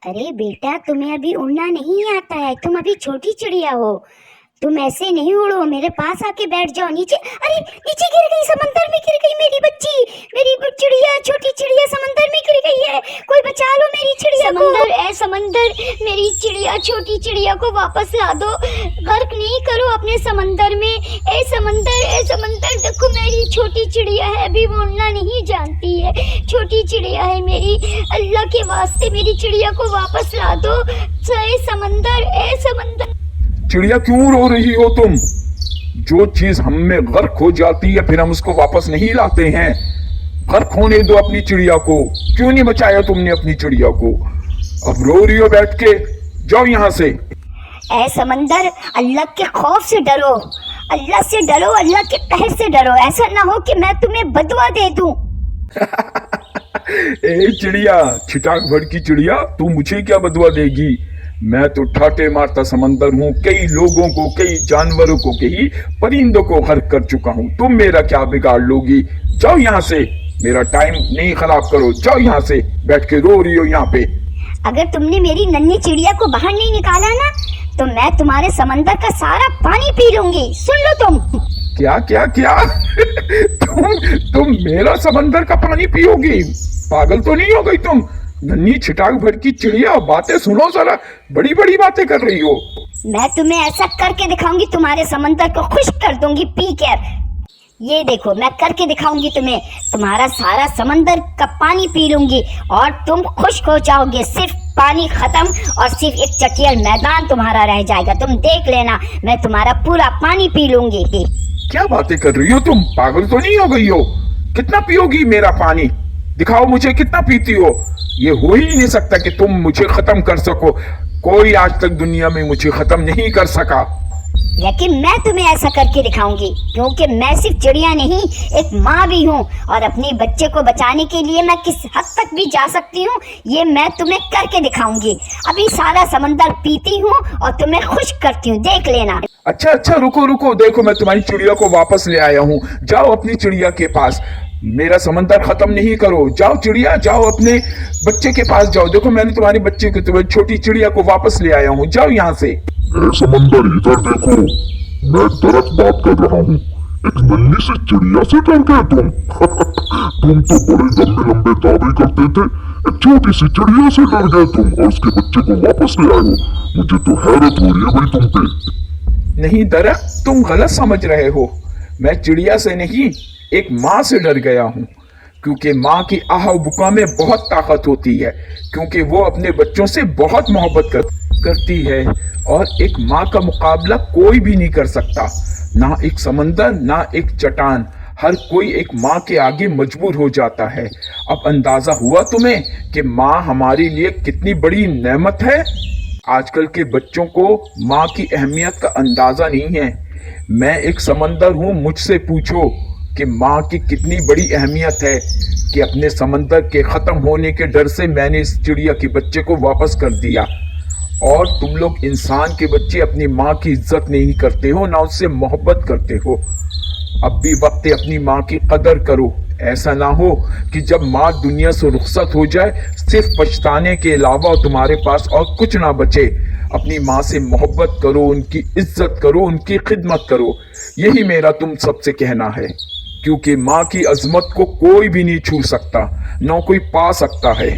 अरे बेटा, तुम्हें अभी उड़ना नहीं आता है, तुम अभी छोटी चिड़िया हो। तुम ऐसे नहीं उड़ो, मेरे पास आके बैठ जाओ नीचे। अरे नीचे गिर गई, समंदर में गिर गई मेरी बच्ची, मेरी चिड़िया, छोटी चिड़िया समंदर में गिर गई है। कोई बचा लो मेरी चिड़िया को। समंदर, मेरी चिड़िया, छोटी चिड़िया को वापस ला दो। गर्क नहीं करो अपने समंदर में। ए समंदर, देखो मेरी छोटी चिड़िया है, अभी वो उड़ना नहीं जानती है, छोटी चिड़िया है मेरी। अल्लाह के वास्ते मेरी चिड़िया को वापस ला दो। ए समंदर। चिड़िया क्यों रो रही हो तुम? जो चीज हम में गर्क हो जाती है फिर हम उसको वापस नहीं लाते हैं। गर्क होने दो अपनी चिड़िया को। क्यों नहीं बचाया तुमने अपनी चिड़िया को? अब रो रही हो बैठ के, जाओ यहाँ से। ऐ समंदर, अल्लाह के खौफ से डरो, अल्लाह से डरो, अल्लाह के कहर से डरो। ऐसा ना हो कि मैं तुम्हें बदवा दे दूं। ए चिड़िया, छिटाक भड़ की चिड़िया, तू मुझे क्या बदवा देगी? मैं तो ठाटे मारता समंदर हूँ, कई लोगों को, कई जानवरों को, कई परिंदों को गर्क कर चुका हूँ। तुम मेरा क्या बिगाड़ लोगी? जाओ यहाँ से, मेरा टाइम नहीं खराब करो। जाओ यहाँ से, बैठ के रो रही हो यहाँ पे। अगर तुमने मेरी नन्ही चिड़िया को बाहर नहीं निकाला ना, तो मैं तुम्हारे समंदर का सारा पानी पी लूंगी। सुन लो तुम। क्या क्या क्या? तुम मेरा समंदर का पानी पियोगी? पागल तो नहीं हो गई तुम? नन्ही छिटाक भर की चिड़िया, बातें सुनो जरा, बड़ी बड़ी बातें कर रही हो। मैं तुम्हें ऐसा करके दिखाऊंगी, तुम्हारे समंदर को खुश्क कर दूंगी पी कर। ये देखो, मैं करके दिखाऊंगी तुम्हें, तुम्हारा सारा समंदर का पानी पी लूंगी और तुम खुश्क हो जाओगे। सिर्फ पानी खत्म और सिर्फ एक चटियल मैदान तुम्हारा रह जाएगा। तुम देख लेना, मैं तुम्हारा पूरा पानी पी लूंगी। क्या बातें कर रही हो तुम? पागल तो नहीं हो गई हो? कितना पियोगी मेरा पानी? दिखाओ मुझे कितना पीती हो। ये हो ही नहीं सकता कि तुम मुझे खत्म कर सको। कोई आज तक दुनिया में मुझे खत्म नहीं कर सका। लेकिन मैं तुम्हें ऐसा करके दिखाऊंगी, क्योंकि मैं सिर्फ चिड़िया नहीं, एक माँ भी हूँ और अपने बच्चे को बचाने के लिए मैं किस हद तक भी जा सकती हूँ, ये मैं तुम्हें करके दिखाऊंगी। अभी सारा समंदर पीती हूँ और तुम्हें खुश्क करती हूँ, देख लेना। अच्छा, रुको, देखो मैं तुम्हारी चिड़िया को वापस ले आया हूँ। जाओ अपनी चिड़िया के पास, मेरा समंदर खत्म नहीं करो। जाओ चिड़िया, जाओ अपने बच्चे के पास जाओ। देखो मैंने तुम्हारे बच्चे को, तुम्हारी छोटी चिड़िया को वापस ले आया हूँ। जाओ यहाँ से। समंदर इधर देखो, मैं दरअसल बात कर रहा हूँ। एक नन्ही सी चिड़िया से डर गए तुम? तुम तो बड़े लंबे लंबे दावे करते थे, एक छोटी सी चिड़िया से डर गए तुम और उसके बच्चे को वापस ले आए हो। मुझे तो हैरत हो रही है भाई तुम पे। नहीं दरअसल, तुम गलत समझ रहे हो। मैं चिड़िया से नहीं, एक माँ से डर गया हूँ, क्योंकि माँ की आह बुका में बहुत ताकत होती है, क्योंकि वो अपने बच्चों से बहुत मोहब्बत करती है और एक माँ का मुकाबला कोई भी नहीं कर सकता। ना एक समंदर, ना एक चट्टान, हर कोई एक माँ के आगे मजबूर हो जाता है। अब अंदाजा हुआ तुम्हें कि माँ हमारे लिए कितनी बड़ी नेमत है? आजकल के बच्चों को माँ की अहमियत का अंदाजा नहीं है। मैं एक समंदर हूँ, मुझसे पूछो कि माँ की कितनी बड़ी अहमियत है, कि अपने समंदर के खत्म होने के डर से मैंने इस चिड़िया के बच्चे को वापस कर दिया। और तुम लोग इंसान के बच्चे अपनी माँ की इज्जत नहीं करते हो, ना उससे मोहब्बत करते हो। अब भी वक्त है, अपनी माँ की कदर करो। ऐसा ना हो कि जब माँ दुनिया से रुखसत हो जाए, सिर्फ पछताने के अलावा तुम्हारे पास और कुछ ना बचे। अपनी माँ से मोहब्बत करो, उनकी इज्जत करो, उनकी खिदमत करो। यही मेरा तुम सबसे कहना है, क्योंकि माँ की अजमत को कोई भी नहीं छू सकता, ना कोई पा सकता है।